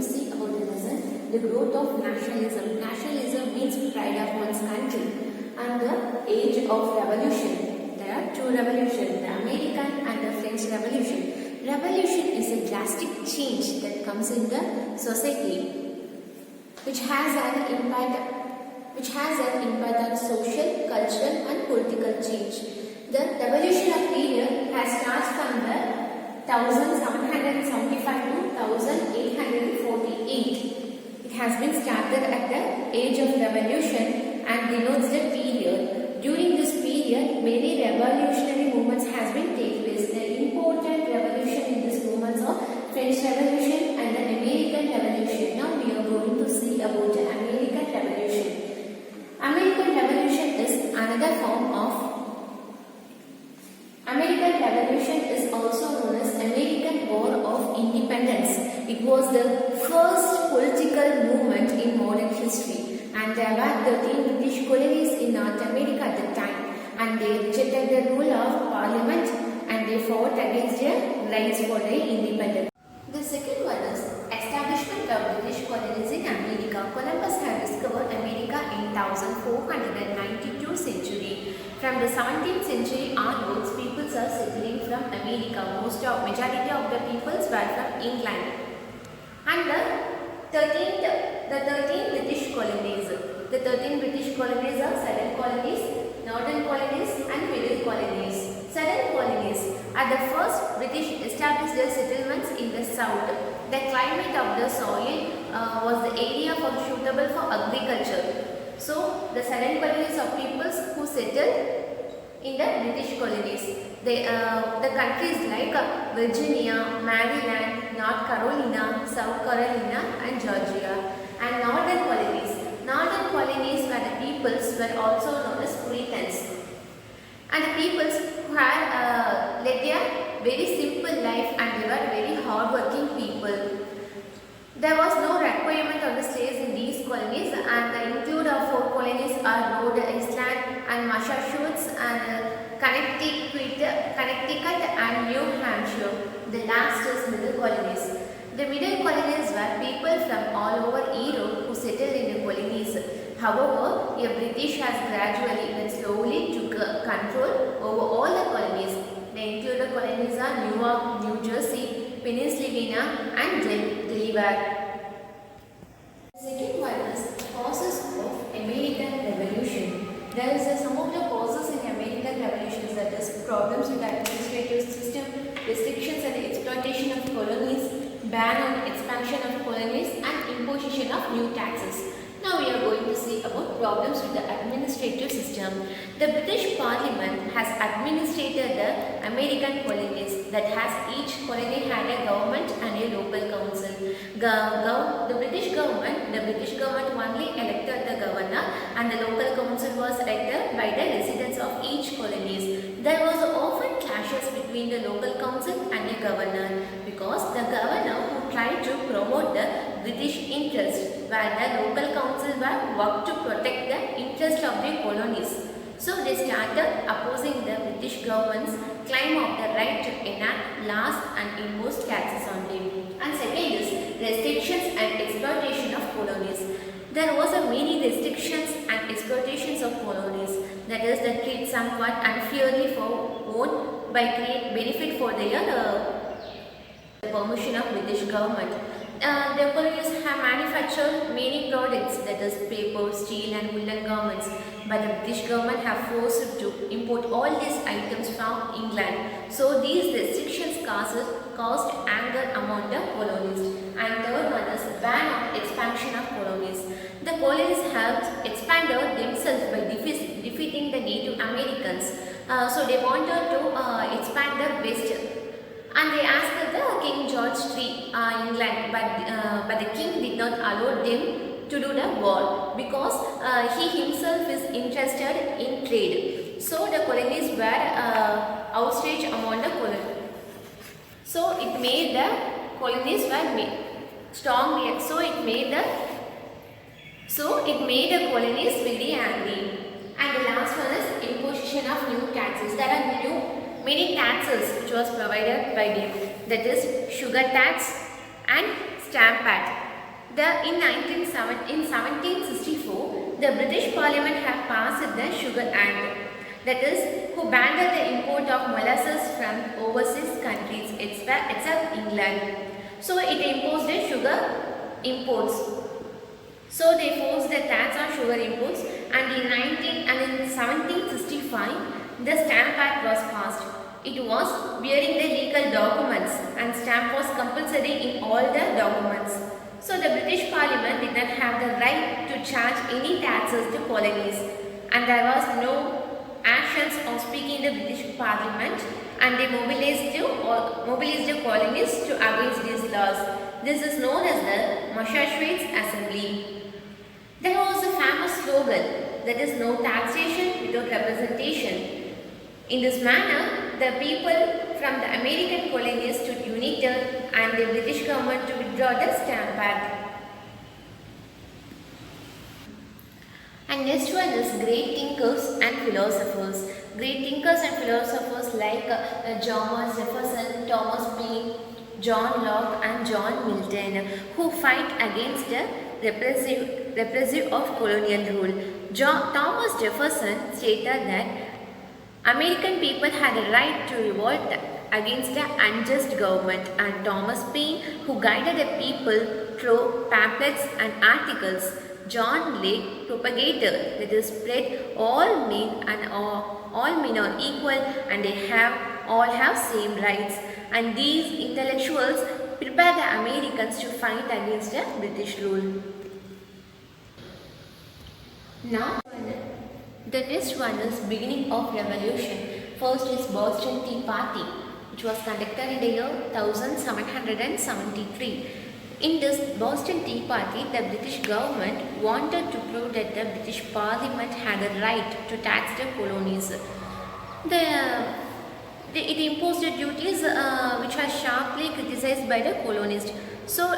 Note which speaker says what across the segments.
Speaker 1: to see about the lesson, the growth of nationalism. Nationalism means pride of one's country, and the age of revolution. There are two revolutions, the American and the French Revolution. Revolution is a drastic change that comes in the society, which has an impact on social, cultural and political change. The revolutionary period has started from the 1775 to 1848. It has been started at the age of revolution and denotes the period. During this period, many revolutionary movements has been taken place. The important revolution in this movements are French Revolution and the American Revolution. Now we are going to see about the American Revolution. American Revolution is another form of American Revolution is also known as American War of Independence. It was the first political movement in modern history, and there were 13 British colonies in North America at the time, and they rejected the rule of Parliament and they fought against their rights for their independence. The second one is establishment of British colonies in America. Columbus had discovered America in 1492 century. From the 17th century onwards, peoples are settling from America. Majority of the peoples were from England. And the 13 British colonies. The 13 British colonies are Southern colonies, Northern colonies and Middle colonies. Southern colonies are the first British established their settlements in the south. The climate of the soil was the area suitable for agriculture. So, the southern colonies of peoples who settled in the British colonies. The countries like Virginia, Maryland, North Carolina, South Carolina and Georgia. And northern colonies. Northern colonies where the peoples were also known as Puritans. And the peoples who had led a very simple life and they were very hard-working people. There was no requirement of the slaves in these colonies, and the include of 4 colonies are Rhode Island and Massachusetts and Connecticut and New Hampshire. The last is middle colonies. The middle colonies were people from all over Europe who settled in the colonies. However, the British has gradually but slowly took control over all the colonies. The included colonies are Newark, New Jersey, Pennsylvania and Delaware. Second one is causes of American Revolution. There is some of the causes in American revolutions, that is problems with the administrative system, restrictions and exploitation of colonies, ban on expansion of colonies and imposition of new taxes. Now we are going to see about problems with the administrative system. The British Parliament has administrated the American colonies, that has each colony had a government and a local council. The British government only elected the governor, and the local council was elected by the residents of each colonies. There was often clashes between the local council and the governor, because the governor who tried to promote the British interest, while the local council were worked to protect the interest of the colonies. So they started opposing the British government's claim of the right to enact laws and impose taxes on them. And second is restrictions and exploitation of colonies. There was a many restrictions and exploitations of colonies, that is the treat somewhat unfairly for own by create benefit for their permission of British government. The colonies have manufactured many products, that is paper, steel and woolen garments, but the British government have forced to import all these items from England. So these restrictions caused anger among the colonies. And third one is ban on expansion of colonies. The colonies have expanded themselves by defeating the Native Americans. So they wanted to expand the west. And they asked the King George III, England, but the king did not allow them to do the war, because he himself is interested in trade. So the colonies were outraged among the colonies. So it made the colonies were strong. So it made the colonies very angry. And the last one is imposition of new taxes. There are many taxes which was provided by them, that is sugar tax and stamp In 1764, the British Parliament had passed the Sugar Act, that is, who banned the import of molasses from overseas countries except England. So it imposed the sugar imports. So they forced the tax on sugar imports, and in 1765, the Stamp Act was passed. It was bearing the legal documents, and stamp was compulsory in all the documents. So the British Parliament did not have the right to charge any taxes to colonies, and there was no actions of speaking the British Parliament, and they mobilized the colonies to against these laws. This is known as the Massachusetts Assembly. There was a famous slogan, that is, no taxation without representation. In this manner, the people from the American colonies stood united and the British government to withdraw the Stamp Act. And next one is great thinkers and philosophers. Great thinkers and philosophers like Thomas Jefferson, Thomas Paine, John Locke and John Milton, who fight against the repressive of colonial rule. Thomas Jefferson stated that American people had a right to revolt against the unjust government, and Thomas Paine, who guided the people through pamphlets and articles. John Lake, propagator, that is, spread all men are equal and all have same rights. And these intellectuals prepared the Americans to fight against the British rule. Now, the next one is beginning of revolution. First is Boston Tea Party, which was conducted in the year 1773. In this Boston Tea Party, the British government wanted to prove that the British Parliament had a right to tax the colonies. It imposed the duties which were sharply criticized by the colonists. So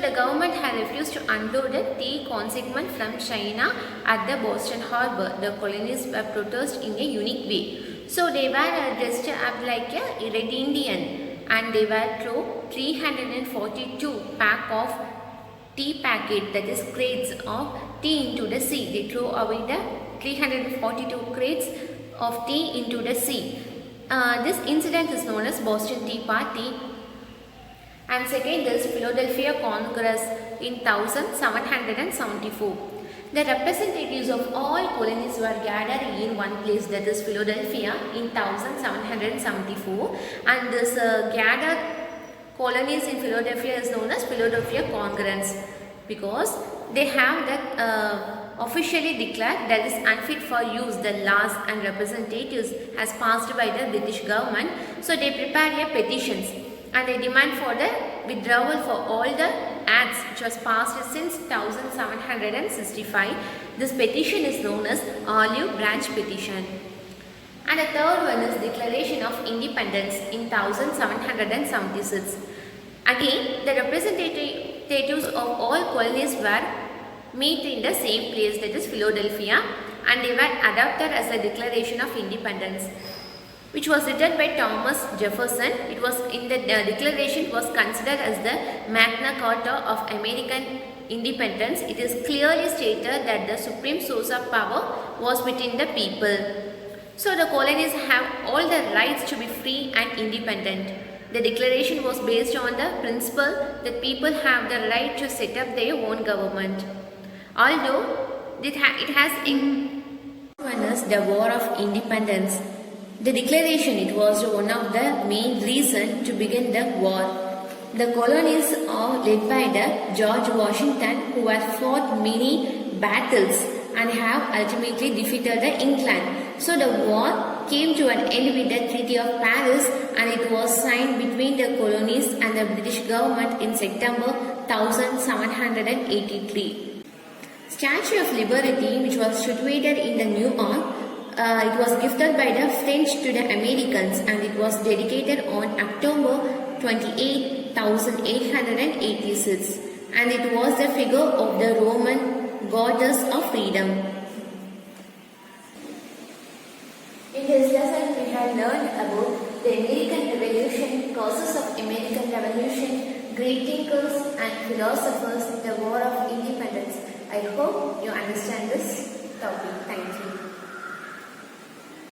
Speaker 1: the government had refused to unload the tea consignment from China at the Boston Harbor. The colonists were protested in a unique way. So they were dressed up like a Red Indian, and they were throw 342 pack of tea packet, that is crates of tea, into the sea. They throw away the 342 crates of tea into the sea. This incident is known as Boston Tea Party. And second is Philadelphia Congress in 1774. The representatives of all colonies were gathered in one place, that is Philadelphia, in 1774, and this gathered colonies in Philadelphia is known as Philadelphia Congress, because they have that officially declared that is unfit for use the laws and representatives as passed by the British government. So they prepare petitions and they demand for the withdrawal for all the acts which was passed since 1765. This petition is known as Olive Branch Petition. And the third one is Declaration of Independence in 1776. Again, the representatives of all colonies were meet in the same place, that is Philadelphia, and they were adopted as a Declaration of Independence, which was written by Thomas Jefferson. It was in the declaration was considered as the Magna Carta of American independence. It is clearly stated that the supreme source of power was within the people. So the colonies have all the rights to be free and independent. The declaration was based on the principle that people have the right to set up their own government. Although it has the War of Independence. The declaration, it was one of the main reasons to begin the war. The colonies are led by the George Washington, who has fought many battles and have ultimately defeated the England. So the war came to an end with the Treaty of Paris, and it was signed between the colonies and the British government in September 1783. Statue of Liberty, which was situated in the New York, it was gifted by the French to the Americans, and it was dedicated on October 28, 1886, and it was the figure of the Roman goddess of freedom. In this lesson, we have learned about the American Revolution, causes of American Revolution, great philosophers